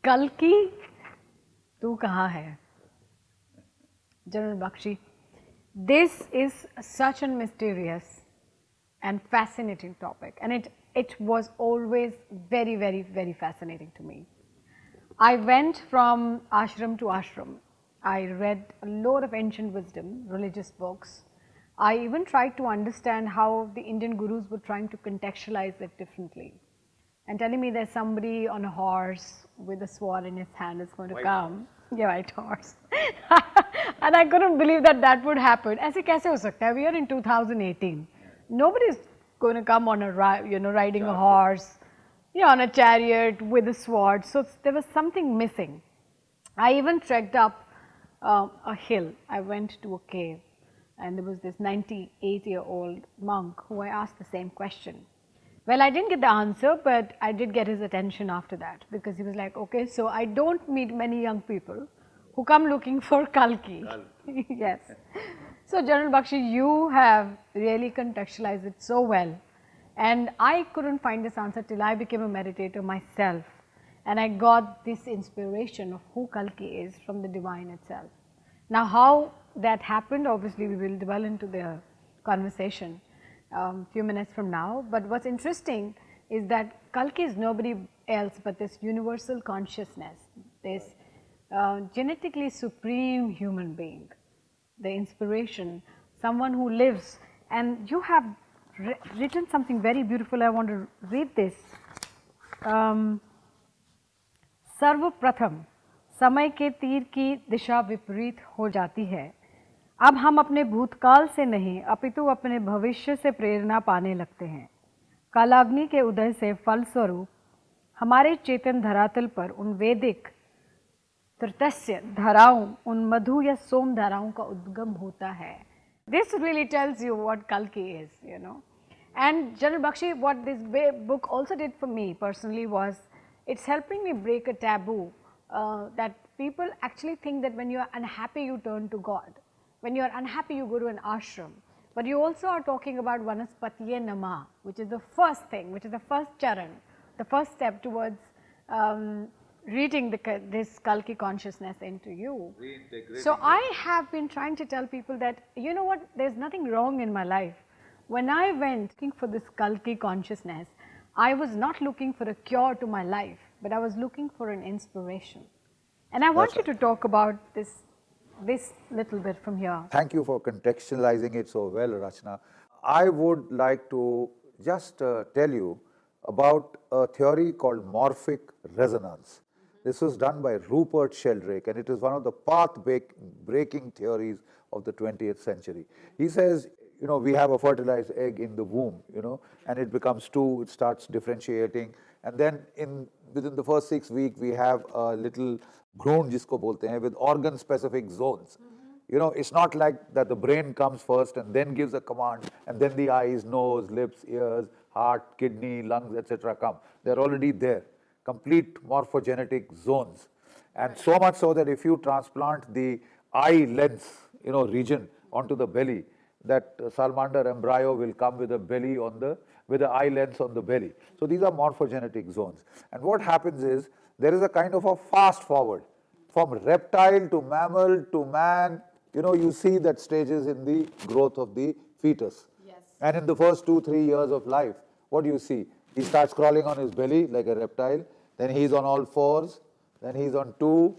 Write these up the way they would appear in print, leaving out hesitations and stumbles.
कल्कि तू कहाँ है? General Bakshi, this is such a mysterious and fascinating topic, and it was always very, very, very fascinating to me. I went from ashram to ashram. I read a lot of ancient wisdom, religious books. I even tried to understand how the Indian gurus were trying to contextualize it differently. And telling me there's somebody on a horse with a sword in his hand is going to come. Yeah, white horse. And I couldn't believe that that would happen. ऐसे कैसे हो सकता है? We are in 2018. Nobody's going to come on a riding a horse, on a chariot with a sword. So there was something missing. I even trekked up a hill. I went to a cave, and there was this 98-year-old monk who I asked the same question. Well, I didn't get the answer, but I did get his attention after that, because he was like, okay, so I don't meet many young people who come looking for Kalki. Yes. So, General Bakshi, you have really contextualized it so well. And I couldn't find this answer till I became a meditator myself. And I got this inspiration of who Kalki is from the divine itself. Now, how that happened, obviously, we will dwell into the conversation few minutes from now. But what's interesting is that Kalki is nobody else but this universal consciousness, this genetically supreme human being, the inspiration, someone who lives. And you have written something very beautiful. I want to read this. सर्वप्रथम समय के तीर की दिशा विपरीत हो जाती है। अब हम अपने भूतकाल से नहीं अपितु अपने भविष्य से प्रेरणा पाने लगते हैं। कालाग्नि के उदय से फलस्वरूप हमारे चेतन धरातल पर उन वैदिक तृतस्य धाराओं, उन मधु या सोम धाराओं का उद्गम होता है। This really tells you what Kalki is, And General Bakshi, what this book also did for me personally was, it's helping me break a taboo that people actually think that when you are unhappy, you turn to God. When you are unhappy, you go to an ashram. But you also are talking about Vanaspatiye Nama, which is the first thing, which is the first charan, the first step towards reading this Kalki consciousness into you. So I have been trying to tell people that, you know what, there's nothing wrong in my life. When I went looking for this Kalki consciousness, I was not looking for a cure to my life, but I was looking for an inspiration. And I want you to talk about this little bit from here. Thank you for contextualizing it so well, Rachna. I would like to just tell you about a theory called morphic resonance. This was done by Rupert Sheldrake, and it is one of the path-breaking theories of the 20th century. He says, we have a fertilized egg in the womb, and it becomes two, it starts differentiating, and then within the first 6 weeks, we have a little grown, jisko bolte hain, with organ-specific zones. It's not like that the brain comes first and then gives a command, and then the eyes, nose, lips, ears, heart, kidney, lungs, etc. come. They're already there, complete morphogenetic zones. And so much so that if you transplant the eye lens, region onto the belly, that salamander embryo will come with a belly with the eye lens on the belly. So these are morphogenetic zones. And what happens is, there is a kind of a fast forward from reptile to mammal to man. You see that stages in the growth of the fetus. Yes. And in the first 2-3 years of life, what do you see? He starts crawling on his belly like a reptile, then he's on all fours, then he's on two,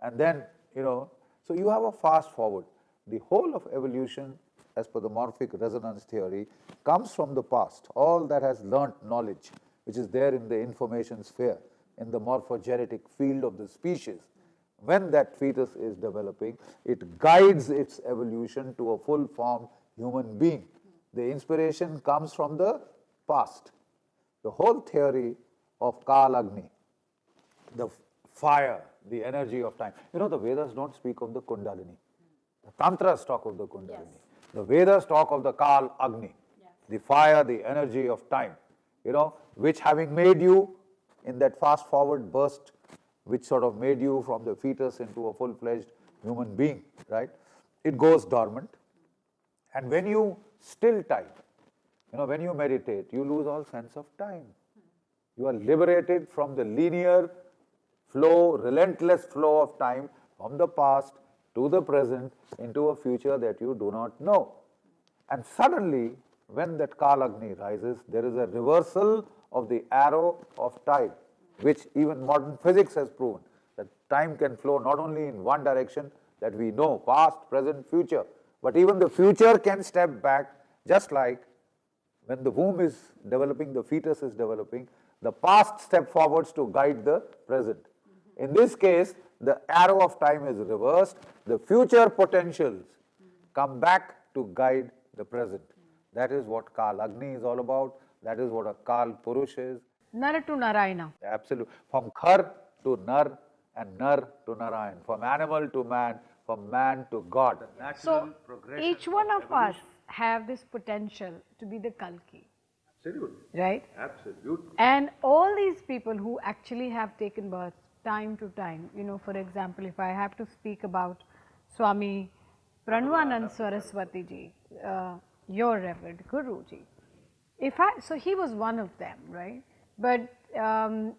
and then, so you have a fast forward. The whole of evolution, as per the morphic resonance theory, comes from the past. All that has learnt knowledge, which is there in the information sphere, in the morphogenetic field of the species, when that fetus is developing, it guides its evolution to a full-formed human being. The inspiration comes from the past. The whole theory of Kal-Agni, the fire, the energy of time. The Vedas don't speak of the Kundalini. The Tantras talk of the Kundalini. Yes. The Vedas talk of the Kal-Agni, the fire, the energy of time, which having made you in that fast-forward burst, which sort of made you from the fetus into a full-fledged human being, right? It goes dormant. And when you still time, when you meditate, you lose all sense of time. You are liberated from the linear flow, relentless flow of time from the past to the present into a future that you do not know. And suddenly, when that Kalagni rises, there is a reversal of the arrow of time, which even modern physics has proven, that time can flow not only in one direction that we know, past, present, future, but even the future can step back, just like when the womb is developing, the fetus is developing, the past step forwards to guide the present. In this case, the arrow of time is reversed, the future potentials come back to guide the present. That is what Kal Agni is all about, that is what a Kal Purush is. Nara to Narayana. Absolutely. From Khar to Nar and Nar to Narayan, from animal to man, from man to God. So each one of us have this potential to be the Kalki. Absolutely. Right? Absolutely. And all these people who actually have taken birth time to time, for example, if I have to speak about Swami Pranavanand Saraswati ji, your revered Guru ji, so he was one of them, right? But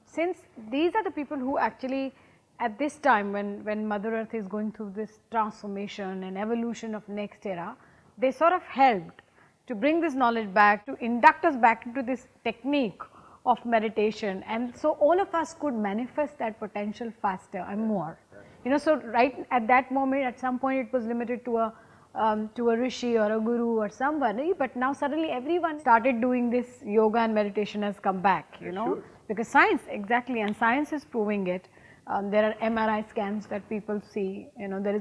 since these are the people who actually at this time when Mother Earth is going through this transformation and evolution of next era, they sort of helped to bring this knowledge back, to induct us back into this technique of meditation, and so all of us could manifest that potential faster and more. So right at that moment, at some point it was limited to a rishi or a guru or somebody, but now suddenly everyone started doing this yoga and meditation has come back, because science, exactly, and science is proving it. There are MRI scans that people see, there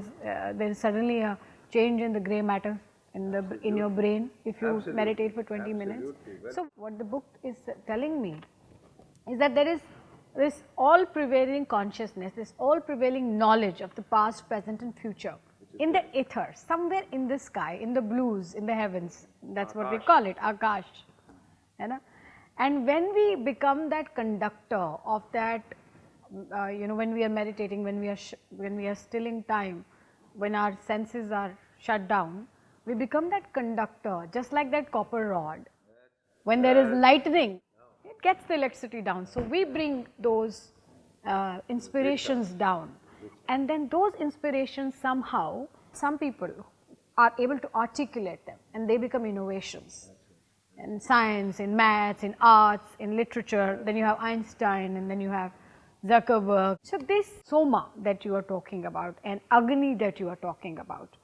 is suddenly a change in the grey matter in your brain if you meditate for 20 minutes. So what the book is telling me is that there is this all prevailing consciousness, this all prevailing knowledge of the past, present and future in the ether, somewhere in the sky, in the blues, in the heavens. That's what we call it, Akash. And when we become that conductor of that, when we are meditating, when we are still in time, when our senses are shut down, we become that conductor, just like that copper rod. When there is lightning, it gets the electricity down. So we bring those inspirations down, and then those inspirations somehow, some people are able to articulate them, and they become innovations. In science, in maths, in arts, in literature, then you have Einstein, and then you have Zuckerberg. So this Soma that you are talking about and Agni that you are talking about,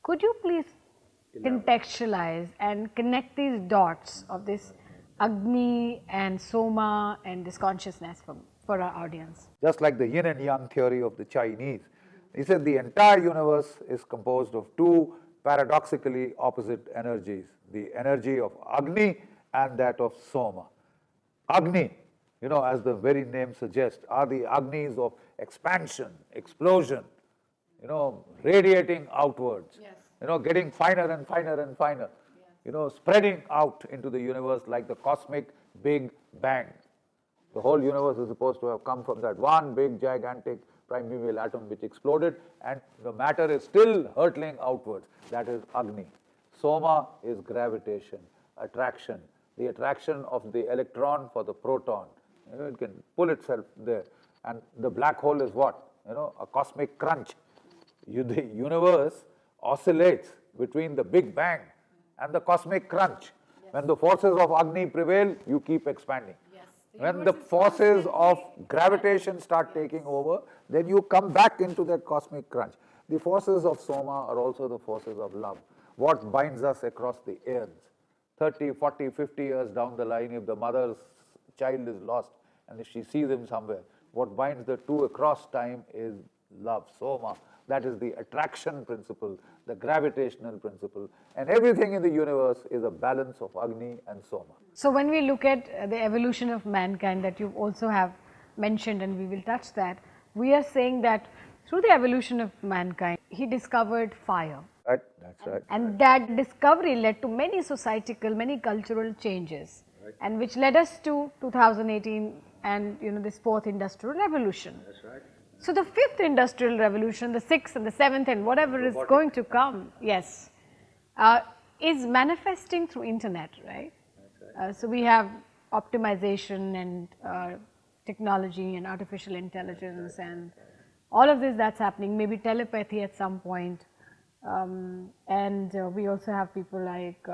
could you please contextualize and connect these dots of this Agni and Soma and this consciousness for our audience? Just like the yin and yang theory of the Chinese, he said the entire universe is composed of two paradoxically opposite energies, the energy of Agni and that of Soma. Agni, as the very name suggests, are the Agnis of expansion, explosion, radiating outwards, getting finer and finer and finer, spreading out into the universe like the cosmic Big Bang. The whole universe is supposed to have come from that one big gigantic primordial atom which exploded, and the matter is still hurtling outwards. That is Agni. Soma is gravitation, attraction, the attraction of the electron for the proton. It can pull itself there. And the black hole is what? A cosmic crunch. The universe oscillates between the Big Bang and the cosmic crunch. Yes. When the forces of Agni prevail, you keep expanding. Yes. When the forces of gravitation start taking over, then you come back into that cosmic crunch. The forces of Soma are also the forces of love. What binds us across the aeons? 30, 40, 50 years down the line, if the mother's child is lost and if she sees him somewhere, what binds the two across time is love, Soma. That is the attraction principle, the gravitational principle, and everything in the universe is a balance of Agni and Soma. So when we look at the evolution of mankind that you also have mentioned, and we will touch that, we are saying that through the evolution of mankind, he discovered fire. Right, that's right. And that discovery led to many societal, many cultural changes, right, and which led us to 2018 and this fourth industrial revolution. That's right. So the fifth industrial revolution, the sixth and the seventh and whatever is going to come, yes, is manifesting through internet, right? That's right. So we have optimization and technology and artificial intelligence and all of this that's happening, maybe telepathy at some point. And we also have people like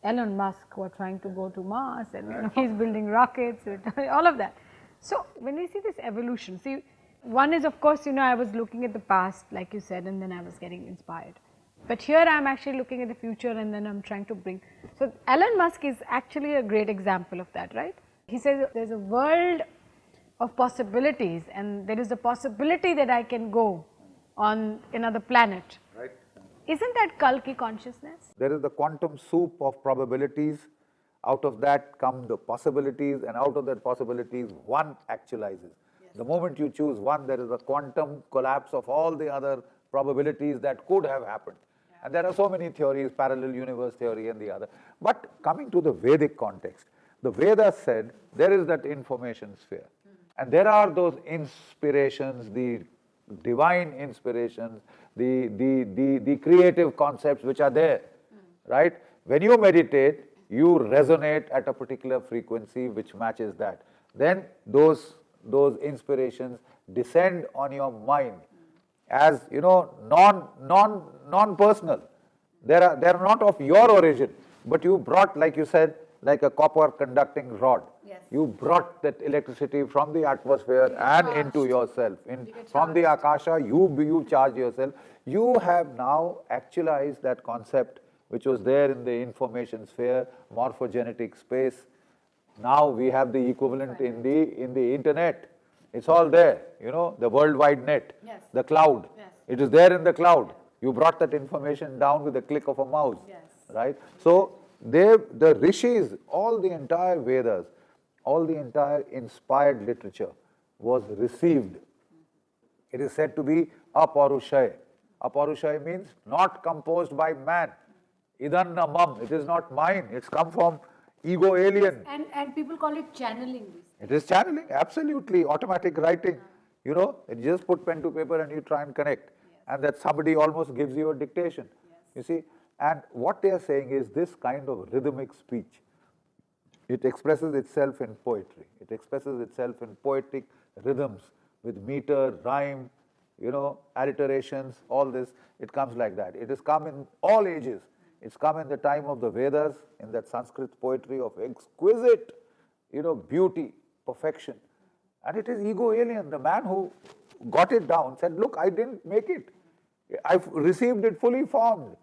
Elon Musk who are trying to go to Mars, and he's building rockets, all of that. So when we see this evolution, see, one is of course, I was looking at the past like you said, and then I was getting inspired. But here I am actually looking at the future, and then I'm trying to bring. So Elon Musk is actually a great example of that, right? He says there's a world of possibilities, and there is a possibility that I can go on another planet. Right. Isn't that Kalki consciousness? There is the quantum soup of probabilities. Out of that come the possibilities, and out of that possibilities, one actualizes. Yes. The moment you choose one, there is a quantum collapse of all the other probabilities that could have happened. Yeah. And there are so many theories, parallel universe theory and the other. But coming to the Vedic context, the Vedas said there is that information sphere. And there are those inspirations, the divine inspirations, the creative concepts which are there, right? When you meditate, you resonate at a particular frequency which matches that. Then those inspirations descend on your mind as, non-personal. They are not of your origin, but you brought, like you said, like a copper conducting rod. Yes. You brought that electricity from the atmosphere and into yourself. From the Akasha, you charge yourself. You have now actualized that concept which was there in the information sphere, morphogenetic space. Now we have the equivalent in the internet. It's all there, the World Wide Net, yes. The cloud. Yes. It is there in the cloud. You brought that information down with the click of a mouse, yes. Right? So the rishis, all the entire Vedas, all the entire inspired literature was received. It is said to be aparushaya. Aparushaya means not composed by man. Idan namam, it is not mine, it's come from ego alien. And people call it channeling. It is channeling, absolutely, automatic writing. You just put pen to paper and you try and connect. Yes. And that somebody almost gives you a dictation. Yes. You see, and what they are saying is this kind of rhythmic speech. It expresses itself in poetry. It expresses itself in poetic rhythms with meter, rhyme, alliterations, all this. It comes like that. It has come in all ages. It's come in the time of the Vedas, in that Sanskrit poetry of exquisite, beauty, perfection. And it is ego alien. The man who got it down said, look, I didn't make it. I've received it fully formed.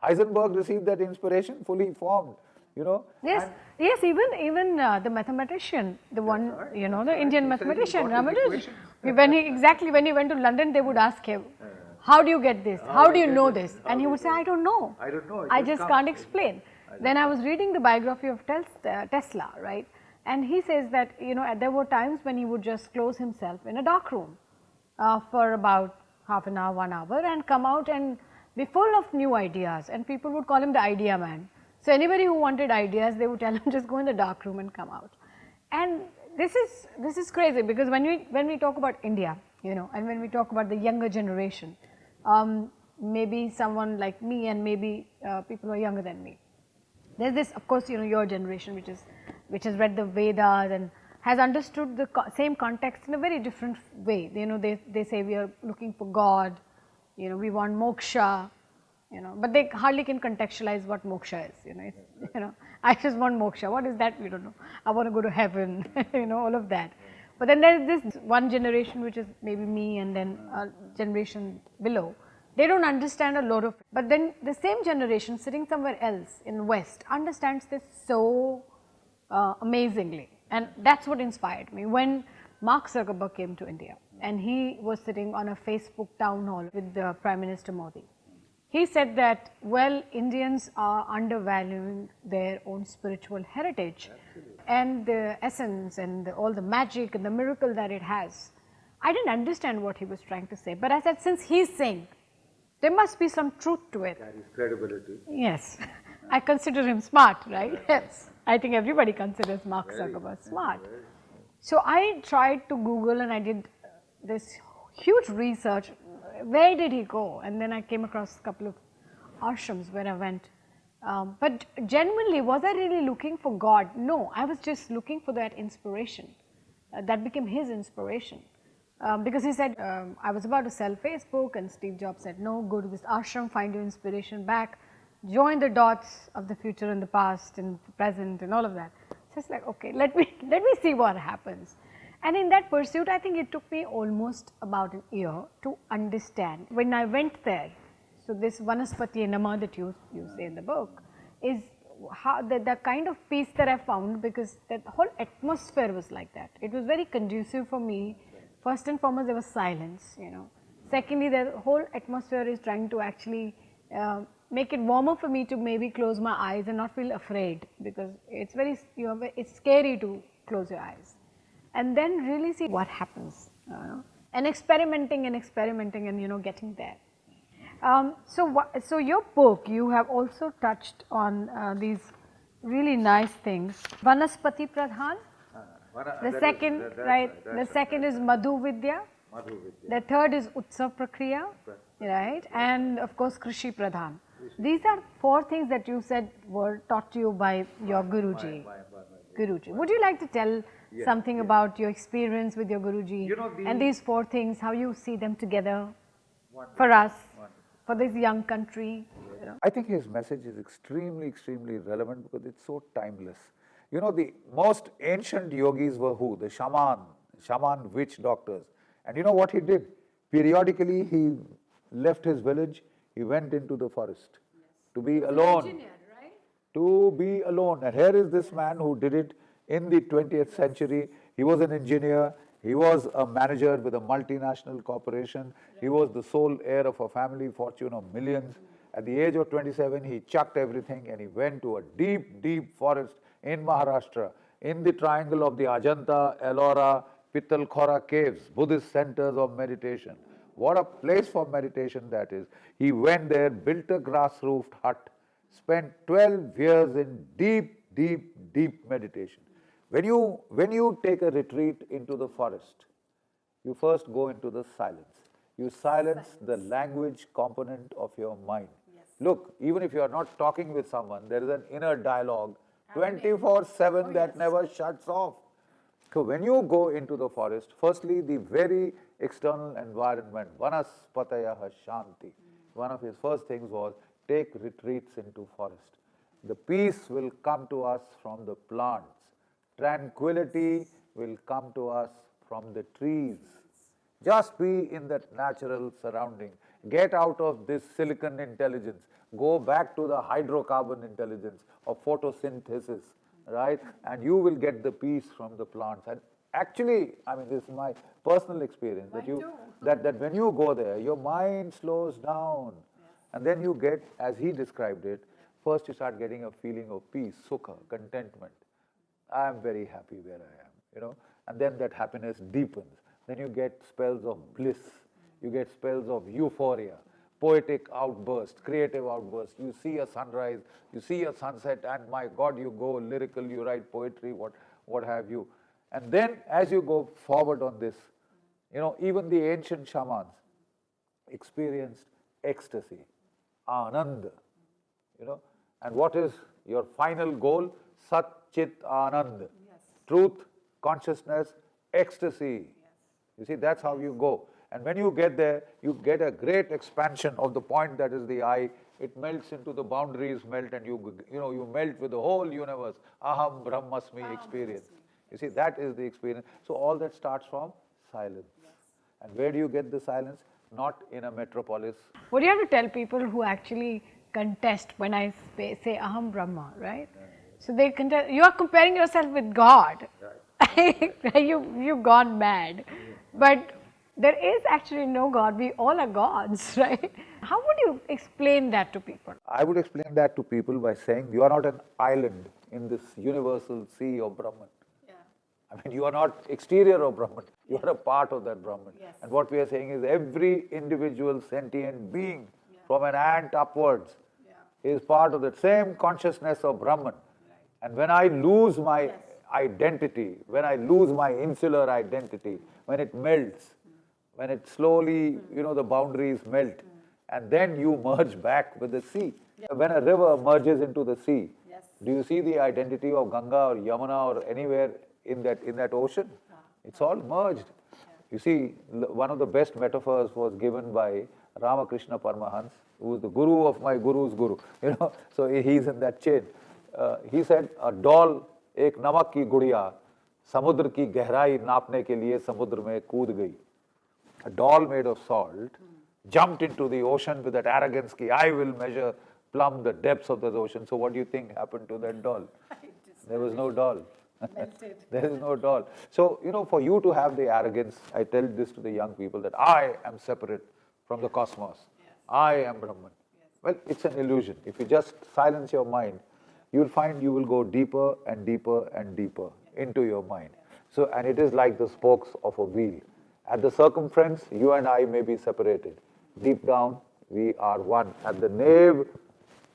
Heisenberg received that inspiration fully formed, Yes, yes, even the mathematician, the one, right. The Indian mathematician, Ramanujan, when he went to London, they would ask him, how do you get this? How do you know this? And he would say, I don't know. I don't know. I just can't explain. Then I was reading the biography of Tesla, right? And he says that, there were times when he would just close himself in a dark room for about half an hour, 1 hour, and come out and be full of new ideas. And people would call him the idea man. So anybody who wanted ideas, they would tell him just go in the dark room and come out. And this is crazy, because when we talk about India, and when we talk about the younger generation, maybe someone like me and maybe people who are younger than me. There's this, of course, your generation which has read the Vedas and has understood the same context in a very different way. They say we are looking for God, we want moksha, but they hardly can contextualize what moksha is. I just want moksha. What is that? We don't know. I want to go to heaven. All of that. But then there is this one generation which is maybe me, and then a generation below. They don't understand a lot of it. But then the same generation sitting somewhere else in West understands this so amazingly. And that's what inspired me. When Mark Zuckerberg came to India and he was sitting on a Facebook town hall with the Prime Minister Modi, he said that, well, Indians are undervaluing their own spiritual heritage. Absolutely. And the essence and all the magic and the miracle that it has. I didn't understand what he was trying to say, but I said, since he's saying, there must be some truth to it. That is credibility. Yes. I consider him smart, right? Yes. I think everybody considers Mark Zuckerberg smart. So I tried to Google and I did this huge research. Where did he go? And then I came across a couple of ashrams where I went. But genuinely, was I really looking for God? No, I was just looking for that inspiration. that became his inspiration. Because he said, I was about to sell Facebook, and Steve Jobs said, no, go to this ashram, find your inspiration back, join the dots of the future and the past and the present and all of that. So it's like, okay, let me see what happens. And in that pursuit, I think it took me almost about an year to understand. When I went there, so this Vanaspati Nama that you say in the book is how the kind of peace that I found, because that whole atmosphere was like that. It was very conducive for me. First and foremost, there was silence, you know. Secondly, the whole atmosphere is trying to actually make it warmer for me to maybe close my eyes and not feel afraid, because it's very, it's scary to close your eyes. And then really see what happens, and experimenting and getting there. So your book, you have also touched on these really nice things. Vanaspati Pradhan. The second, the second is Madhu Vidya. The third is Utsav Prakriya, right? And of course, Krishi Pradhan. These are 4 things that you said were taught to you by your Guruji. Guruji. Would you like to tell something about your experience with your Guruji and these 4 things, how you see them together for us, for this young country? I think his message is extremely, extremely relevant because it's so timeless. You know, the most ancient yogis were who? The shaman witch doctors. And you know what he did? Periodically, he left his village, he went into the forest to be alone. Engineer, right? To be alone. And here is this man who did it in the 20th century. He was an engineer, he was a manager with a multinational corporation, he was the sole heir of a family fortune of millions. At the age of 27, he chucked everything and he went to a deep, deep forest in Maharashtra, in the triangle of the Ajanta, Ellora, Pittalkhora caves, Buddhist centers of meditation. What a place for meditation that is. He went there, built a grass-roofed hut, spent 12 years in deep, deep, deep meditation. When you take a retreat into the forest, you first go into the silence. You silence the language component of your mind. Yes. Look, even if you are not talking with someone, there is an inner dialogue 24/7 that never shuts off. So when you go into the forest, firstly, the very external environment, Vanaspatayaha Shanti, one of his first things was take retreats into forest. The peace will come to us from the plants. Tranquility will come to us from the trees. Just be in that natural surrounding. Get out of this silicon intelligence. Go back to the hydrocarbon intelligence of photosynthesis, right? And you will get the peace from the plants. And actually, I mean, this is my personal experience, that when you go there, your mind slows down. Yes. And then you get, as he described it, first you start getting a feeling of peace, sukha, contentment. I am very happy where I am, and then that happiness deepens. Then you get spells of bliss, you get spells of euphoria, poetic outbursts, creative outbursts. You see a sunrise, you see a sunset, and my God, you go lyrical, you write poetry, what have you. And then as you go forward on this, even the ancient shamans experienced ecstasy, ananda, and what is your final goal? Sat Chit Anand. Yes. Truth, consciousness, ecstasy. Yes. You see, that's how you go. And when you get there, you get a great expansion of the point that is the I. It melts into the boundaries, melt, and you melt with the whole universe. Aham Brahmasmi experience. You see, that is the experience. So all that starts from silence. Yes. And where do you get the silence? Not in a metropolis. What do you have to tell people who actually contest when I say Aham Brahma, right? Yeah. So they contest, you are comparing yourself with God. Right. You've gone mad. But there is actually no God. We all are gods, right? How would you explain that to people? I would explain that to people by saying you are not an island in this universal sea of Brahman. Yeah. I mean, you are not exterior of Brahman. You are a part of that Brahman. Yes. And what we are saying is every individual sentient being, from an ant upwards, is part of the same consciousness of Brahman. And when I lose my identity, when I lose my insular identity, when it melts, when it slowly, the boundaries melt, and then you merge back with the sea. When a river merges into the sea, do you see the identity of Ganga or Yamuna or anywhere in that ocean? It's all merged. You see, one of the best metaphors was given by Ramakrishna Paramahansa, who is the guru of my guru's guru. So he's in that chain. He said, a doll, एक नमक की गुड़िया, समुद्र की गहराई नापने के लिए समुद्र में कूद गई. A doll made of salt jumped into the ocean with that arrogance ki I will measure, plumb the depths of the ocean. So what do you think happened to that doll? There was no doll. There is no doll. So, for you to have the arrogance, I tell this to the young people that I am separate from the cosmos. Yes. I am Brahman. Yes. Well, it's an illusion. If you just silence your mind, you will find you will go deeper and deeper and deeper into your mind. So, and it is like the spokes of a wheel. At the circumference, you and I may be separated. Deep down, we are one. At the nave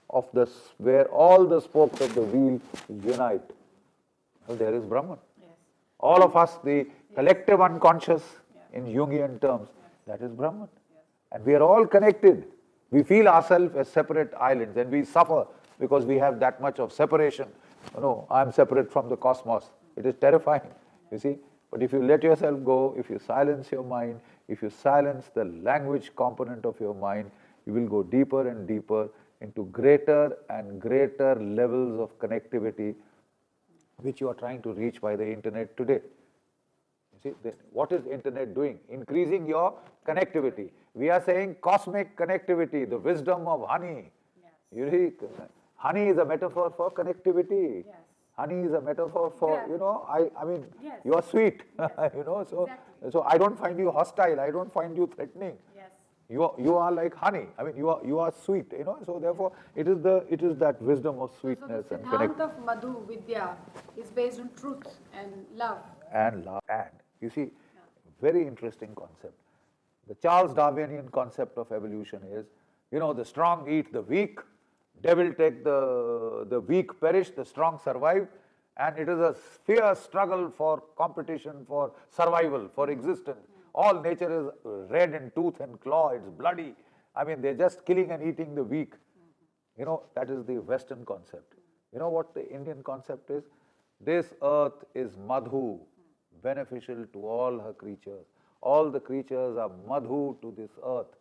of where all the spokes of the wheel unite, well, there is Brahman. Yes. All of us, the collective unconscious, in Jungian terms, that is Brahman. Yes. And we are all connected. We feel ourselves as separate islands, and we suffer because we have that much of separation. I'm separate from the cosmos. It is terrifying, you see. But if you let yourself go, if you silence your mind, if you silence the language component of your mind, you will go deeper and deeper into greater and greater levels of connectivity which you are trying to reach by the internet today. You see, what is internet doing? Increasing your connectivity. We are saying cosmic connectivity, the wisdom of honey. Yes. You see, honey is a metaphor for connectivity. Yes. Honey is a metaphor for, I mean, yes. You are sweet, yes. So, exactly. So I don't find you hostile, I don't find you threatening. Yes. You are like honey, I mean, you are sweet, so therefore it is that wisdom of sweetness so and connectivity. The Siddhanta of Madhu Vidya is based on truth and love. And love. And, you see, very interesting concept. The Charles Darwinian concept of evolution is, the strong eat the weak, devil take the weak perish, the strong survive, and it is a fierce struggle for competition, for survival, for existence. All nature is red in tooth and claw, it's bloody. I mean, they're just killing and eating the weak. That is the Western concept. You know what the Indian concept is? This earth is madhu, beneficial to all her creatures. All the creatures are madhu to this earth.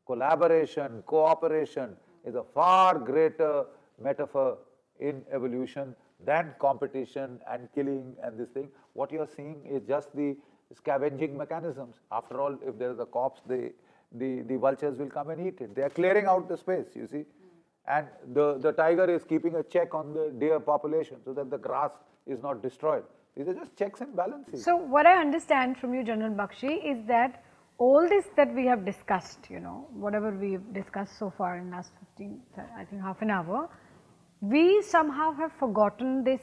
Collaboration, cooperation is a far greater metaphor in evolution than competition and killing and this thing. What you are seeing is just the scavenging mechanisms. After all, if there is a corpse, the vultures will come and eat it. They are clearing out the space, you see. And the tiger is keeping a check on the deer population so that the grass is not destroyed. These are just checks and balances. So what I understand from you, General Bakshi, is that all this that we have discussed, whatever we've discussed so far in last 15, I think half an hour, we somehow have forgotten this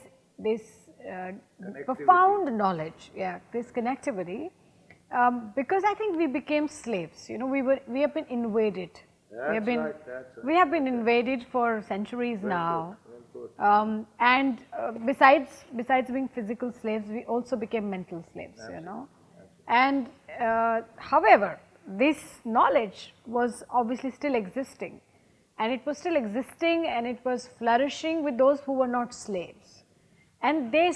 profound knowledge, this connectivity, because I think we became slaves. We have been invaded. We have been invaded for centuries now. And besides being physical slaves, we also became mental slaves. And however, this knowledge was obviously still existing, and it was still existing, and it was flourishing with those who were not slaves, and they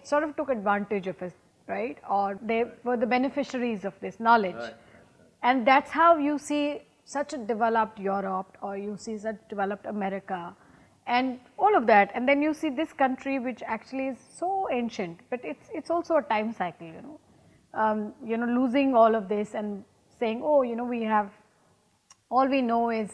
sort of took advantage of it, right? Or they were the beneficiaries of this knowledge, right. And that's how you see such a developed Europe, or you see such developed America, and all of that. And then you see this country, which actually is so ancient, but it's also a time cycle, losing all of this and saying, oh, we have, all we know is,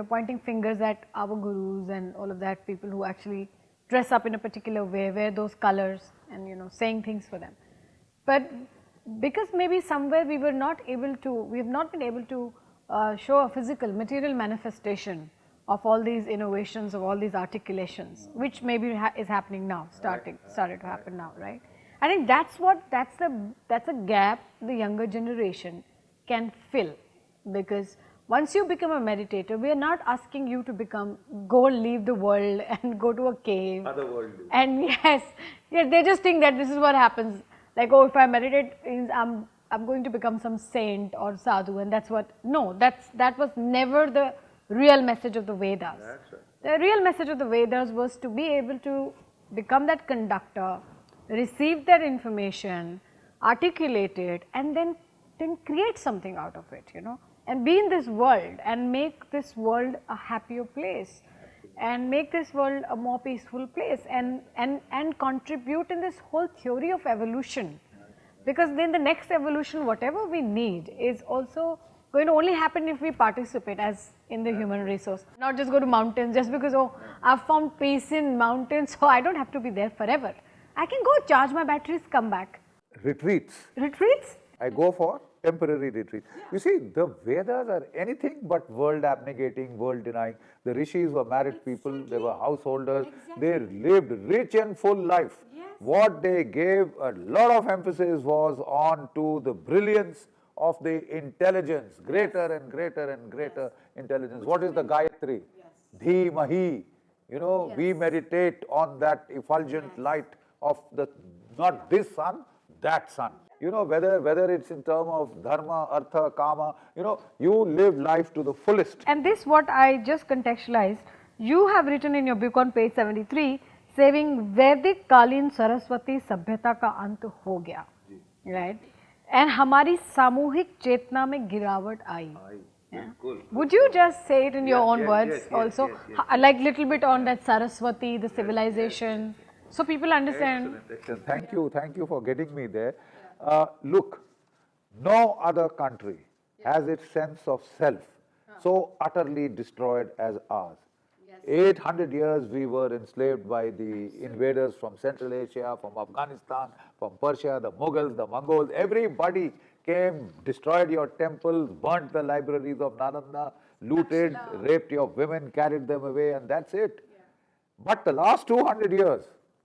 pointing fingers at our gurus and all of that, people who actually dress up in a particular way, wear those colors, and saying things for them. But because maybe somewhere we have not been able to show a physical, material manifestation of all these innovations, of all these articulations, which maybe is happening now, started to happen now, right? I think that's a gap the younger generation can fill, because once you become a meditator, we are not asking you to go leave the world and go to a cave. Otherworldly. And yes, they just think that this is what happens. Like, oh, if I meditate, I'm going to become some saint or sadhu, and that's what. No, that was never the real message of the Vedas. That's right. The real message of the Vedas was to be able to become that conductor receive that information, articulate it, and then create something out of it, you know, and be in this world and make this world a happier place and make this world a more peaceful place and contribute in this whole theory of evolution. Because then the next evolution, whatever we need, is also going to only happen if we participate as in the human resource. Not just go to mountains just because, oh, I've found peace in mountains, so I don't have to be there forever. I can go charge my batteries, come back. Retreats. Retreats? I go for temporary retreat. You see, the Vedas are anything but world abnegating, world denying. The rishis were married people, they were householders, they lived rich and full life. What they gave a lot of emphasis was on to the brilliance of the intelligence, greater and greater and greater intelligence. What is the Gayatri? Dhimahi. You know, we meditate on that effulgent light of the, not this sun, that sun. You know, whether it's in terms of dharma, artha, kama, you know, you live life to the fullest. And this what I just contextualized, you have written in your book on page 73, saying Vedic Kalin Saraswati Sabhyata ka ant ho gaya, right? And हमारी सामूहिक चेतना में गिरावट आई. Yeah. Would you just say it in your own words also, like little bit on that Saraswati, the civilization, so people understand? Excellent. Thank you for getting me there. Look, no other country has its sense of self so utterly destroyed as ours. 800 years we were enslaved by the invaders from Central Asia, from Afghanistan, from Persia, the Mughals, the Mongols. Everybody came, destroyed your temples, burnt the libraries of Nalanda, looted, raped your women, carried them away, and that's it. But the last 200 years,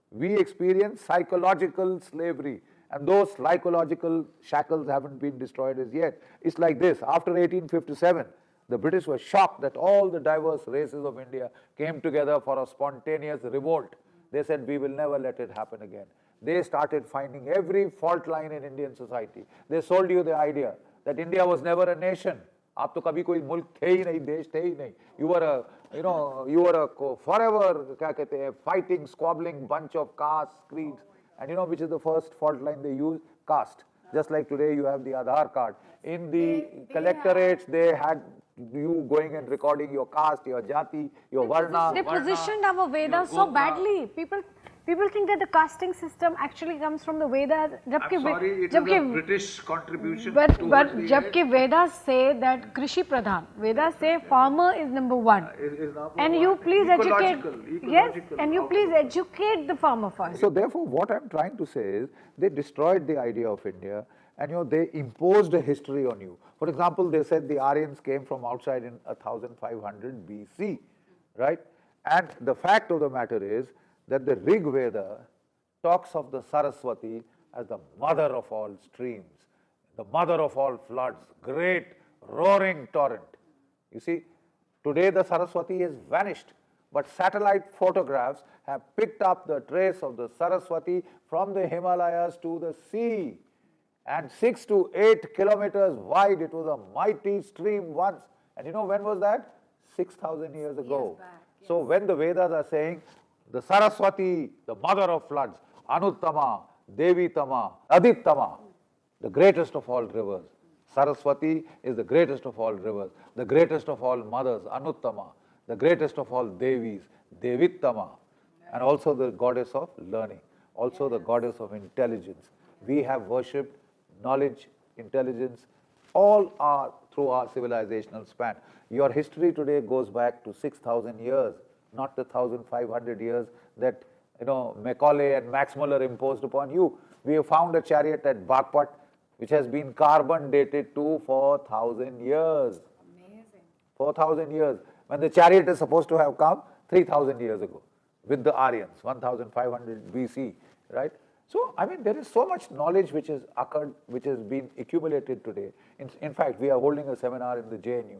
we experienced psychological slavery, and those psychological shackles haven't been destroyed as yet. It's like this: after 1857, the British were shocked that all the diverse races of India came together for a spontaneous revolt. They said, we will never let it happen again. They started finding every fault line in Indian society. They sold you the idea that India was never a nation. आप तो कभी कोई मुल्क थे ही नहीं, देश थे ही नहीं. You were a forever, क्या कहते हैं, fighting, squabbling bunch of castes, creeds. And you know which is the first fault line they use? Caste. Just like today you have the Aadhaar card. In the collectorates, they had you going and recording your caste, your jati, your varna. They positioned our Vedas so badly. People think that the casting system actually comes from the Vedas. I'm sorry, it is a British contribution. But jabki Vedas say that Krishi Pradhan, Vedas say farmer is number one. And you please educate, yes, and you please educate the farmer first. So therefore, what I'm trying to say is, they destroyed the idea of India, and you know, they imposed a history on you. For example, they said the Aryans came from outside in 1500 BC, right? And the fact of the matter is that the Rig Veda talks of the Saraswati as the mother of all streams, the mother of all floods, great roaring torrent. You see, today the Saraswati has vanished, but satellite photographs have picked up the trace of the Saraswati from the Himalayas to the sea. And 6 to 8 kilometers wide, it was a mighty stream once. And you know when was that? 6,000 years ago. So when the Vedas are saying, the Saraswati, the mother of floods, Anuttama, Devitama, Adittama, the greatest of all rivers. Saraswati is the greatest of all rivers, the greatest of all mothers, Anuttama, the greatest of all Devis, Devittama, and also the goddess of learning, also the goddess of intelligence. We have worshipped knowledge, intelligence, all are through our civilizational span. Your history today goes back to 6,000 years, not the 1,500 years that, you know, Macaulay and Max Muller imposed upon you. We have found a chariot at Bagpat which has been carbon dated to 4,000 years. Amazing. 4,000 years. When the chariot is supposed to have come 3,000 years ago with the Aryans, 1,500 BC, right? So, I mean, there is so much knowledge which has occurred, which has been accumulated today. In fact, we are holding a seminar in the JNU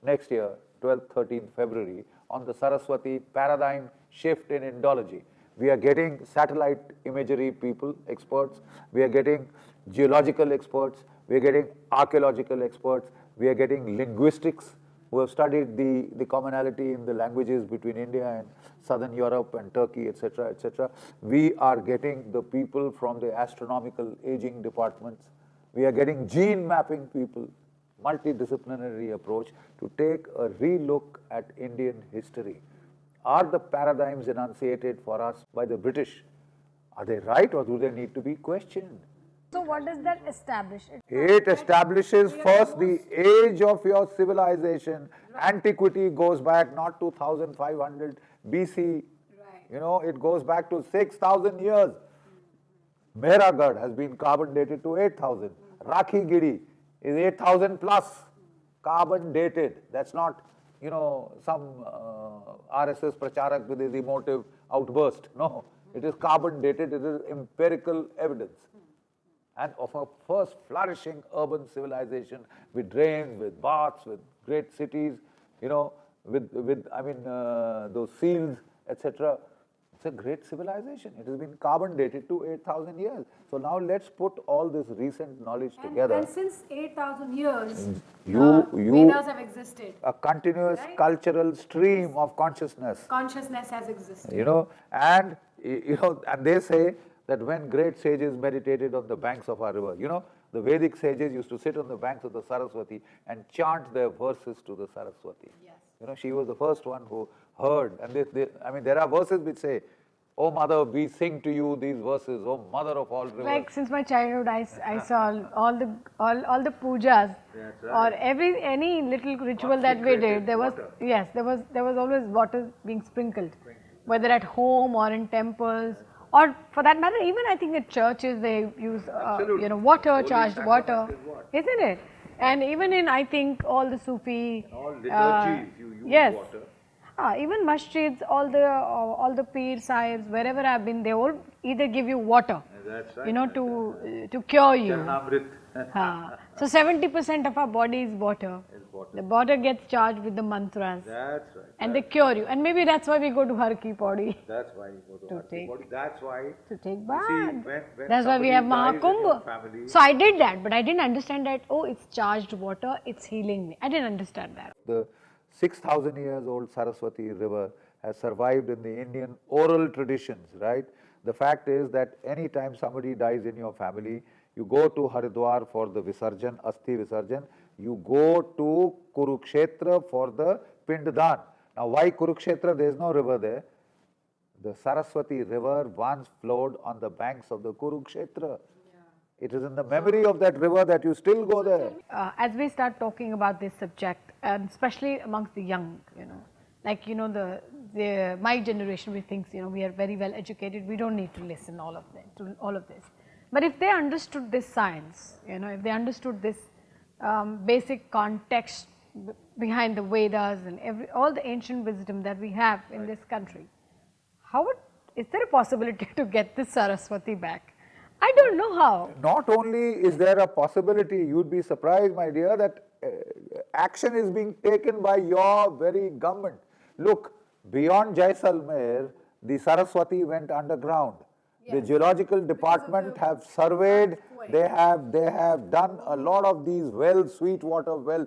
next year, 12th, 13th February, on the Saraswati paradigm shift in Indology. We are getting satellite imagery people, experts. We are getting geological experts. We are getting archaeological experts. We are getting linguistics who have studied the commonality in the languages between India and Southern Europe and Turkey, etc., etc. We are getting the people from the astronomical aging departments. We are getting gene mapping people, multidisciplinary approach to take a relook at Indian history. Are the paradigms enunciated for us by the British, are they right or do they need to be questioned? So what does that establish? It establishes first the age of your civilization. Antiquity goes back not to 1500 BC, it goes back to 6,000 years. Mehragarh has been carbon dated to 8,000. Rakhi Giri is 8,000 plus carbon dated. That's not, some RSS pracharak with his emotive outburst. No, it is carbon dated, it is empirical evidence. And of a first flourishing urban civilization with drains, with baths, with great cities, with those seals, etc. It's a great civilization. It has been carbon dated to 8,000 years. So now let's put all this recent knowledge together. And since 8,000 years, you Vedas have existed. A continuous cultural stream of consciousness. Consciousness has existed. And they say that when great sages meditated on the banks of our river, the Vedic sages used to sit on the banks of the Saraswati and chant their verses to the Saraswati. Yes. She was the first one who heard, and there are verses which say, "Oh mother, we sing to you these verses, oh mother of all rivers." Like since my childhood, I saw all the pujas, or any little ritual that we did. There was there was always water being sprinkled, whether at home or in temples, or for that matter, even I think at churches they use water, charged water, isn't it? And even in I think all the Sufi, all liturgies you use water. Even masjids, all the Peer Sahibs, wherever I've been, they all either give you water, that's right, to cure you. Charnamrit. So 70% of our body is water. The water gets charged with the mantras. That's right. And they cure you. And maybe that's why we go to Har Ki Pauri. That's why you go to Har Ki Pauri. That's why. To take bath. When That's why we have somebody dies in your Mahakumbh. family- So I did that, but I didn't understand that, it's charged water, it's healing me. I didn't understand that. The 6,000 years old Saraswati river has survived in the Indian oral traditions, right? The fact is that any time somebody dies in your family, you go to Haridwar for the Visarjan, Asthi Visarjan, you go to Kurukshetra for the Pinddan. Now why Kurukshetra? There is no river there. The Saraswati river once flowed on the banks of the Kurukshetra. It is in the memory of that river that you still go there. As we start talking about this subject, and especially amongst the young, my generation, we think, we are very well educated, we don't need to listen to all of this. But if they understood this science, if they understood this basic context behind the Vedas and all the ancient wisdom that we have in this country, is there a possibility to get this Saraswati back? I don't know how. Not only is there a possibility, you'd be surprised, my dear, that action is being taken by your very government. Look, beyond Jaisalmer, the Saraswati went underground. The geological department have surveyed, they have done a lot of these wells, sweet water well.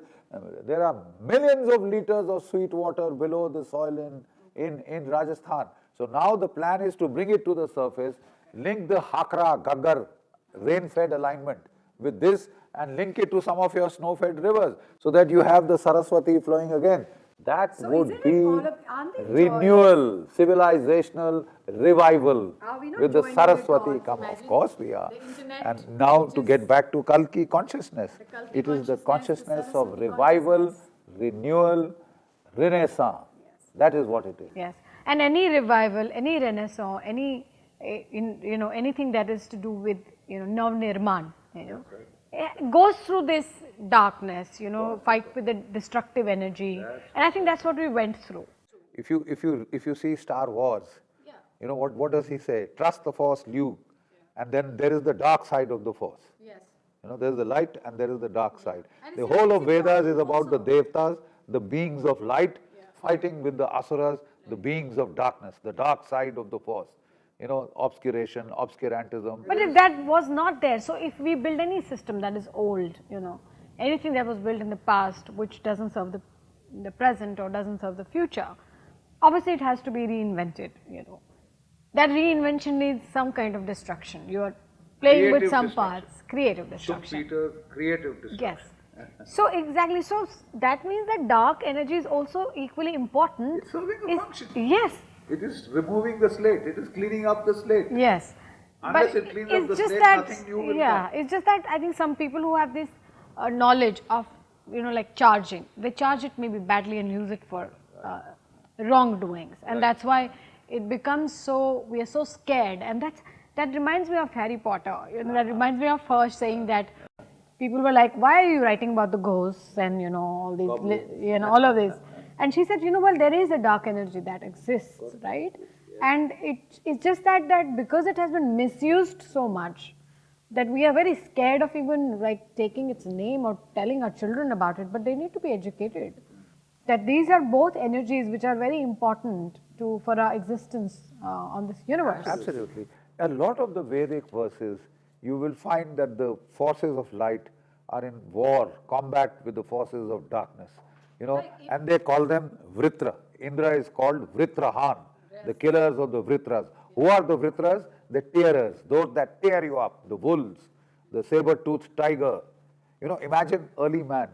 There are millions of liters of sweet water below the soil in Rajasthan. So now the plan is to bring it to the surface, link the Hakra, Gaggar, rain-fed alignment with this and link it to some of your snow-fed rivers so that you have the Saraswati flowing again. That would be renewal, civilizational revival with the Saraswati come. Of course we are. And now to get back to Kalki consciousness, it is the consciousness of revival, renewal, renaissance. That is what it is. Yes, and any revival, any renaissance, anything that is to do with Nav-Nirman, goes through this darkness, fight with the destructive energy, and I think that's what we went through. If you see Star Wars, what does he say? Trust the Force, Luke, and then there is the dark side of the Force. Yes. There is the light and there is the dark side. The whole of Vedas is about the Devtas, the beings of light, fighting with the Asuras, the beings of darkness, the dark side of the Force. Obscuration, obscurantism. But if that was not there, so if we build any system that is old, anything that was built in the past which doesn't serve the the present or doesn't serve the future, obviously it has to be reinvented, you know. That reinvention needs some kind of destruction. You are playing with Creative some destruction. parts, creative destruction. Peter, creative destruction. Yes. So exactly, so that means that dark energy is also equally important. It's serving a function. Yes, It is removing the slate, it is cleaning up the slate. yes. Unless But it cleans up it's the just slate, that, nothing new will yeah, come. it's just that I think some people who have this knowledge of, you know, like charging, they charge it maybe badly and use it for wrongdoings, and that's why it becomes so, we are so scared, and that reminds me of Harry Potter, you know, that reminds me of her saying that people were like, why are you writing about the ghosts and, you know, all these, you know, all of this, and she said, you know, well, there is a dark energy that exists, right, and it's just that because it has been misused so much, that we are very scared of even like taking its name or telling our children about it, but they need to be educated that these are both energies which are very important for our existence on this universe. Absolutely. A lot of the Vedic verses, you will find that the forces of light are in war, combat with the forces of darkness. You know, and they call them Vritra. Indra is called Vritrahan, the killers of the Vritras. Who are the Vritras? The tearers, those that tear you up, the wolves, the saber-toothed tiger. You know, imagine early man.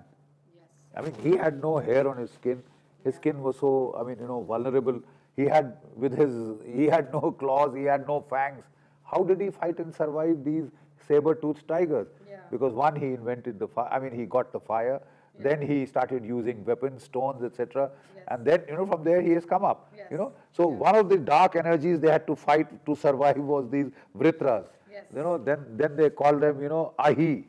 I mean, he had no hair on his skin. His skin was so, I mean, you know, vulnerable. He had no claws, he had no fangs. How did he fight and survive these saber-toothed tigers? Because one, he invented the fire, I mean, he got the fire. Then he started using weapons, stones, etc. And then, you know, from there he has come up, you know. So one of the dark energies they had to fight to survive was these Vritras. You know, then they call them, you know, Ahi,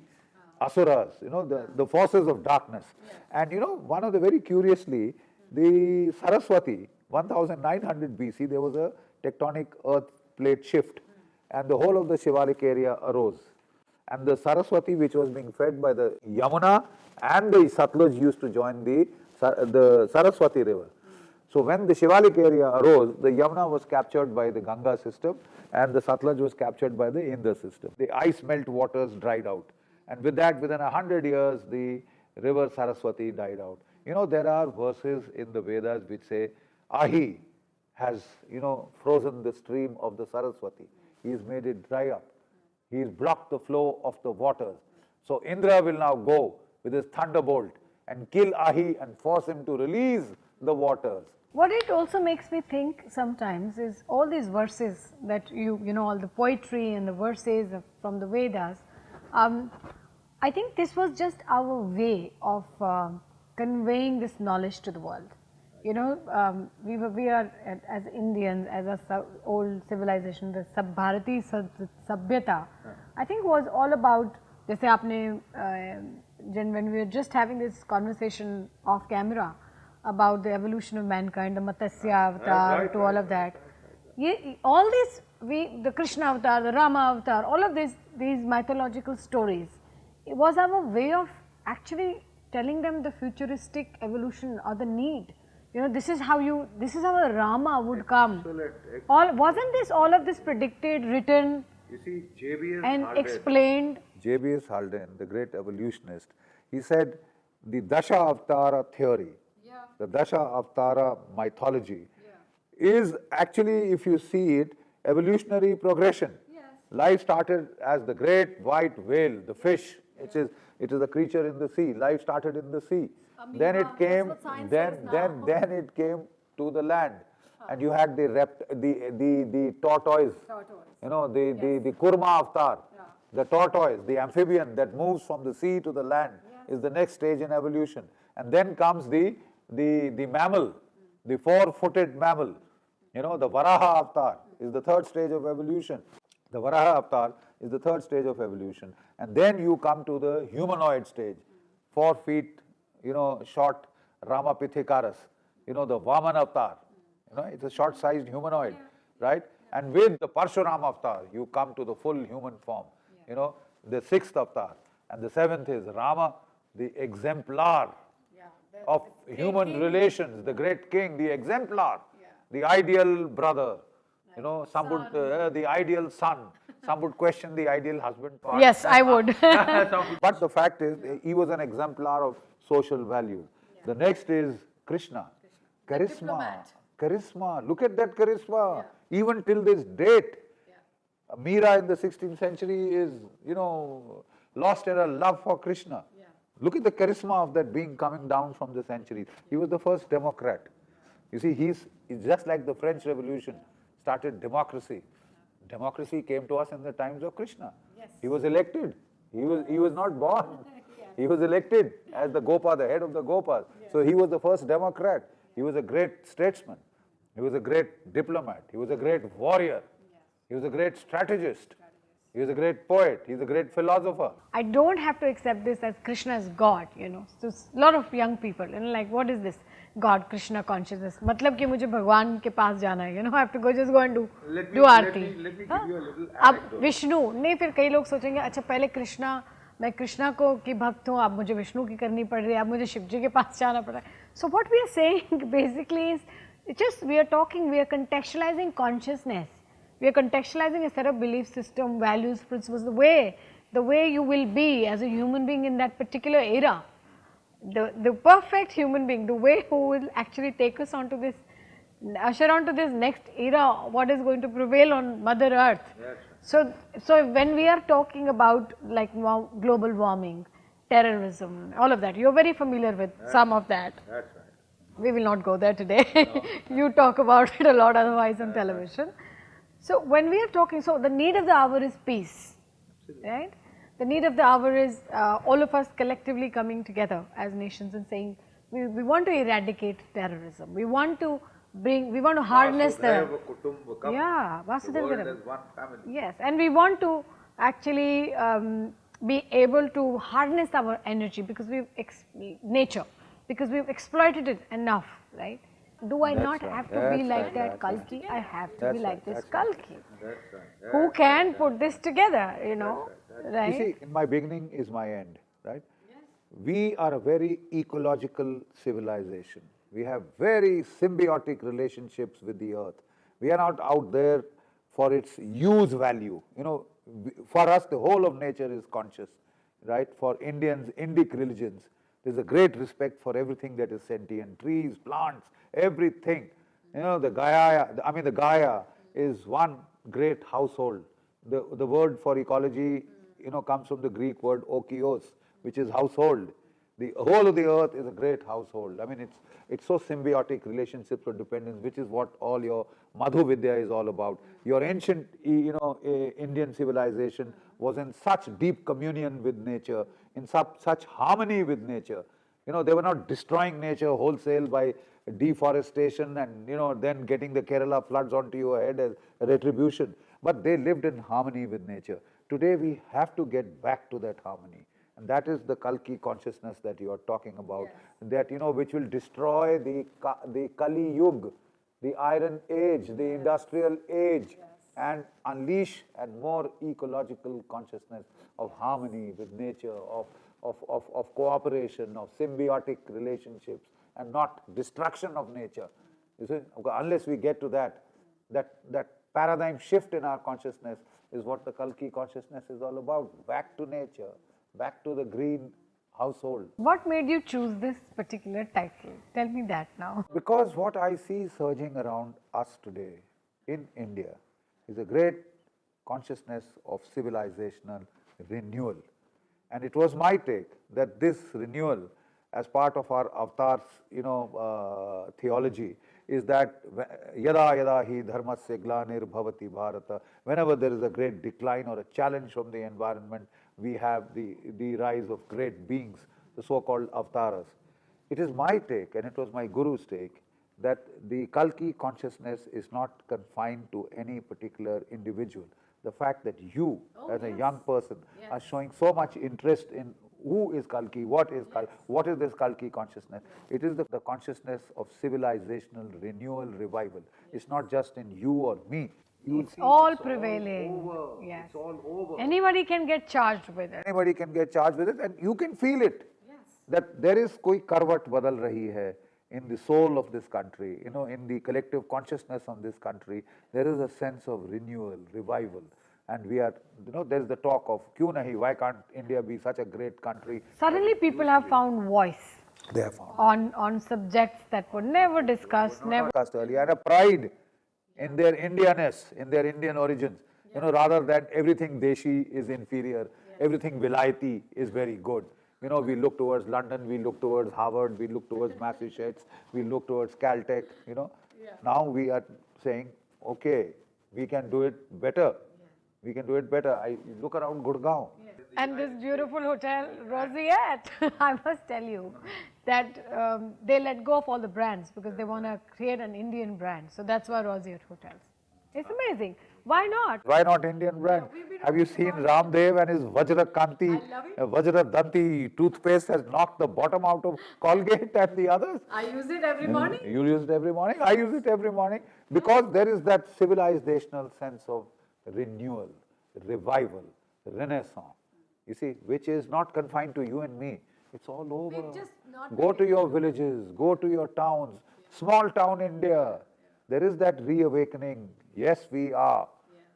Asuras, you know, the forces of darkness. And, you know, one of the very curiously, the Saraswati, 1900 BC, there was a tectonic earth plate shift and the whole of the Shivalik area arose. And the Saraswati, which was being fed by the Yamuna and the Satluj, used to join the Saraswati river. So when the Shivalik area arose, the Yamuna was captured by the Ganga system and the Satluj was captured by the Indus system. The ice melt waters dried out. And with that, within 100 years, the river Saraswati died out. You know, there are verses in the Vedas which say, Ahi has, you know, frozen the stream of the Saraswati. He has made it dry up. He has blocked the flow of the waters. So Indra will now go with his thunderbolt and kill Ahi and force him to release the waters. What it also makes me think sometimes is all these verses that you know, all the poetry and the verses from the Vedas, I think this was just our way of conveying this knowledge to the world. You know, we are as Indians, as a old civilization, the Bharati Sabhyata, I think was all about, जैसे आपने, when we were just having this conversation off camera about the evolution of mankind, the Matsya avatar, to all of that. All this, the Krishna avatar, the Rama avatar, all of these mythological stories, it was our way of actually telling them the futuristic evolution or the need. You know, this is how a Rama would come. Wasn't all of this predicted, written, You see, J.B.S. and Haldane, explained? J.B.S. Haldane, the great evolutionist, he said the Dasha Avatara theory, the Dasha Avatara mythology, is actually, if you see it, evolutionary progression. Life started as the great white whale, the fish. It is a creature in the sea. Life started in the sea. Then it came. Then it came to the land, and you had the tortoise. You know, the Kurma avatar, the tortoise, the amphibian that moves from the sea to the land is the next stage in evolution. And then comes the mammal, the four-footed mammal. You know, the Varaha avatar is the third stage of evolution. The Varaha avatar is the third stage of evolution. And then you come to the humanoid stage, 4 feet, you know, short Ramapithekaras, you know, the Vaman avatar. You know, it's a short-sized humanoid, right? And with the Parshuram avatar, you come to the full human form. You know, the 6th avatar. And the 7th is Rama, the exemplar of human relations, the great king, the exemplar, the ideal brother. You know, some would, the ideal son. Some would question the ideal husband part. Yes, I would. But the fact is, he was an exemplar of social values. The next is Krishna. The Charisma. diplomat. Charisma. Look at that charisma. Even till this date. Meera in the 16th century is, lost in her love for Krishna. Look at the charisma of that being coming down from the centuries. He was the first democrat. You see, he's just like the French Revolution started democracy. Democracy came to us in the times of Krishna. He was elected. He was not born. He was elected as the Gopa, the head of the Gopas. So he was the first democrat. He was a great statesman. He was a great diplomat. He was a great warrior. He was a great strategist. He was a great poet. He's a great philosopher. I don't have to accept this as Krishna as God, So a lot of young people, like, what is this? God, Krishna consciousness. मतलब कि मुझे भगवान के पास जाना है, I have to just go and do Aarti. Let me give you a little अब विष्णु नहीं, फिर कई लोग सोचेंगे अच्छा पहले कृष्णा, मैं कृष्णा को की भक्त हूँ, अब मुझे विष्णु की करनी पड़ रही है, अब मुझे शिव जी के पास जाना पड़ रहा है. So what we are saying basically is, we are talking, we are contextualizing consciousness. We are contextualizing a set of belief system, values, principles, the way you will be as a human being in that particular era. The perfect human being, the way who will actually take us onto this, usher onto this next era, what is going to prevail on Mother Earth. So when we are talking about like global warming, terrorism, all of that, you are very familiar with some of that. That's right. We will not go there today. You talk about it a lot otherwise on television. So when we are talking, so the need of the hour is peace, right? The need of the hour is all of us collectively coming together as nations and saying, we want to eradicate terrorism. We want to harness the Vasudhaiva one family. Yes, and we want to actually be able to harness our energy because we've exploited it enough, right? Do I not have to be like that Kalki? I have to be like this Kalki. That's right. Who can put this together, right? You see, in my beginning is my end, right? We are a very ecological civilization. We have very symbiotic relationships with the earth. We are not out there for its use value. For us, the whole of nature is conscious, right? For Indians, Indic religions, there's a great respect for everything that is sentient, trees, plants, everything. The Gaia is one great household. The word for ecology, comes from the Greek word okios, which is household. The whole of the earth is a great household. It's so symbiotic, relationships of dependence, which is what all your Madhu Vidya is all about. Your ancient, Indian civilization was in such deep communion with nature, in such harmony with nature. They were not destroying nature wholesale by deforestation and, then getting the Kerala floods onto your head as a retribution. But they lived in harmony with nature. Today we have to get back to that harmony. And that is the Kalki consciousness that you are talking about, that, which will destroy the Kali Yuga, the Iron Age, the Industrial Age, and unleash a more ecological consciousness of harmony with nature, of cooperation, of symbiotic relationships, and not destruction of nature. You see, unless we get to that paradigm shift in our consciousness is what the Kalki consciousness is all about. Back to nature, back to the green household. What made you choose this particular title? Tell me that now. Because what I see surging around us today in India is a great consciousness of civilizational renewal. And it was my take that this renewal, as part of our avatars, theology, is that yada yada hi dharmasya glanir bhavati bharata, whenever there is a great decline or a challenge from the environment, we have the rise of great beings, the so-called avatars. It is my take, and it was my guru's take, that the Kalki consciousness is not confined to any particular individual. The fact that you, as a young person, are showing so much interest in who is Kalki, what is Kalki, what is this Kalki consciousness? It is the consciousness of civilizational renewal, revival. It's not just in you or me. It's all prevailing. Yes. It's all over. Anybody can get charged with it. Anybody can get charged with it, and you can feel it. That there is koi karvat badal rahi hai in the soul of this country, in the collective consciousness of this country. There is a sense of renewal, revival. And we are, there is the talk of, kyun nahi, why can't India be such a great country? Suddenly people have found voice. they have found. on subjects that were never discussed, never. Discussed earlier, and a pride in their Indianness, in their Indian origins. You know, rather than everything Deshi is inferior, everything Vilayati is very good. You know, we look towards London, we look towards Harvard, we look towards Massachusetts, we look towards Caltech, you know. Now we are saying, okay, we can do it better. We can do it better. I look around Gurgaon. And this beautiful hotel, Roseate, I must tell you that they let go of all the brands because they want to create an Indian brand. So that's why Roseate Hotels. It's amazing. Why not? Why not Indian brand? Have you seen Ramdev and his Vajrakanti, Vajradanti toothpaste has knocked the bottom out of Colgate and the others? I use it every morning. You use it every morning, I use it every morning because there is that civilizational sense of renewal, revival, renaissance, you see, which is not confined to you and me. It's all over. just not Go to your villages, go to your towns, small town India. There is that reawakening. Yes, we are.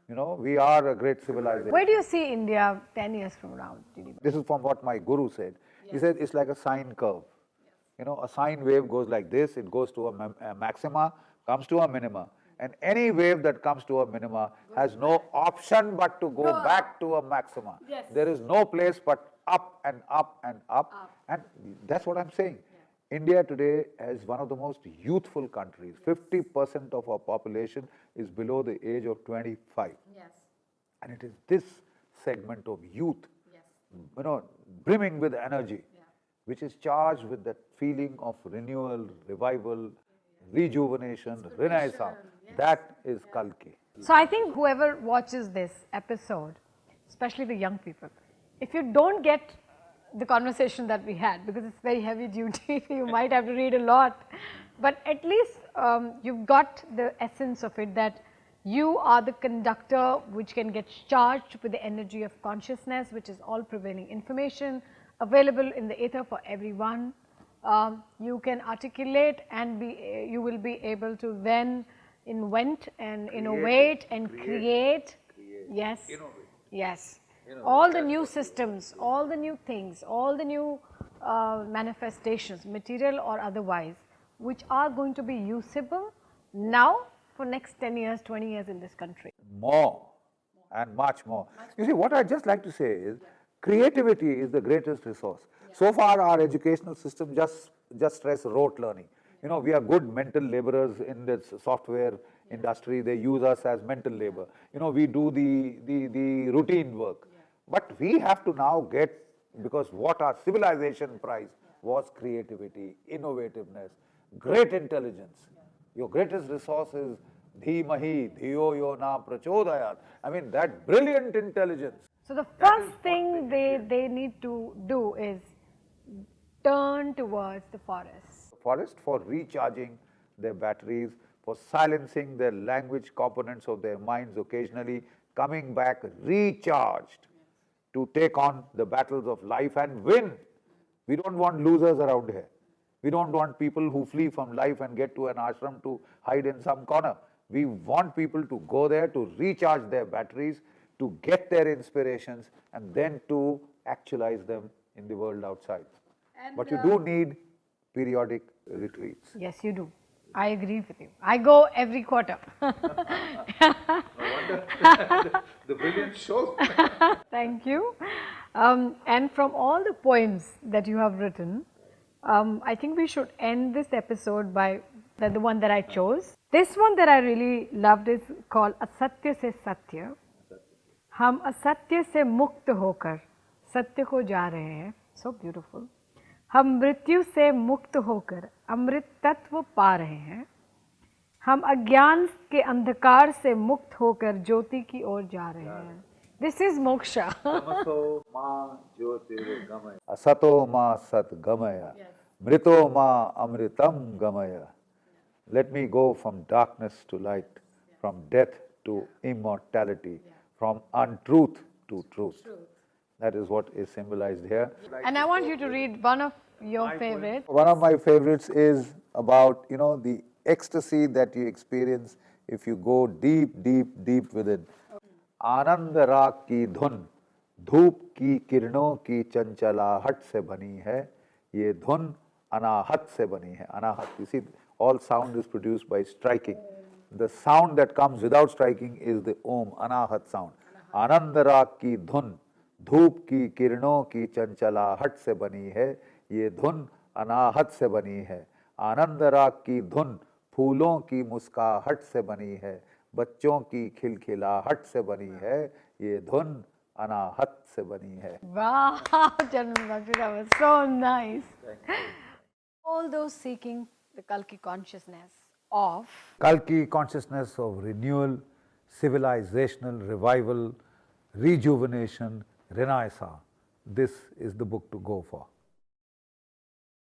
You know, we are a great civilization. Where do you see India 10 years from now, GD? This is from what my guru said. He said it's like a sine curve. You know, a sine wave goes like this, it goes to a maxima, comes to a minima. And any wave that comes to a minima has no option but to go back to a maxima. Yes. There is no place but up and up and up. And that's what I'm saying. India today is one of the most youthful countries. 50% of our population is below the age of 25. Yes. And it is this segment of youth, Yes. you know, brimming with energy, which is charged with that feeling of renewal, revival, rejuvenation, renaissance. That is Kalki. So I think whoever watches this episode, especially the young people, if you don't get the conversation that we had, because it's very heavy duty, you might have to read a lot, but at least you've got the essence of it, that you are the conductor which can get charged with the energy of consciousness, which is all prevailing information available in the ether for everyone. You can articulate and you will be able to then invent and innovate and create. Yes, yes. All the new systems, all the new things, all the new manifestations, material or otherwise, which are going to be usable now for next 10 years, 20 years in this country. More and much more. You see, what I'd just like to say is, creativity is the greatest resource. So far, our educational system just stress rote learning. You know, we are good mental laborers in this software industry. They use us as mental labor. You know, we do the routine work. But we have to now get, because what our civilization prized was creativity, innovativeness, great intelligence. Your greatest resource is Dhimahi, Dhiyo yo na prachodayat. I mean, that brilliant intelligence. So the first thing they need to do is turn towards the forest. Forest for recharging their batteries, for silencing their language components of their minds occasionally, coming back recharged to take on the battles of life and win. We don't want losers around here. We don't want people who flee from life and get to an ashram to hide in some corner. We want people to go there to recharge their batteries, to get their inspirations, and then to actualize them in the world outside. But you do need periodic retreats. Yes, you do. I agree with you. I go every quarter. The brilliant show. Thank you. And from all the poems that you have written, I think we should end this episode by the one that I chose. This one that I really loved is called Asatya se Satya. हम असत्य से मुक्त होकर सत्य को जा रहे हैं. So beautiful. हम मृत्यु से मुक्त होकर अमृत तत्व पा रहे हैं. हम अज्ञान के अंधकार से मुक्त होकर ज्योति की ओर जा रहे हैं. This is moksha. Tamaso ma jyotirgamaya. Asato ma satgamaya. Mrito ma amritam gamaya. Let me go from darkness to light, from death to immortality, from untruth to truth. That is what is symbolized here. And I want you to read one of your favorites. One of my favorites is about, you know, the ecstasy that you experience if you go deep, deep, deep within. आनंद राग की धुन धूप की किरणों की चंचलाहट से बनी है. ये धुन अनाहत से बनी है. अनाहत, you see, all sound is produced by striking. The sound that comes without striking is the Om, Anahat sound. आनंद राग की धुन धूप की किरणों की चंचलाहट से बनी है, ये धुन अनाहत से बनी है. आनंद राग की धुन फूलों की मुस्काहट से बनी है, बच्चों की खिलखिलाहट से बनी है, ये धुन अनाहत से बनी है. Wow, Charan Bakshi, that was so nice. All those seeking the Kalki consciousness of Kalki consciousness of renewal, civilizational revival, rejuvenation, renaissance. This is the book to go for.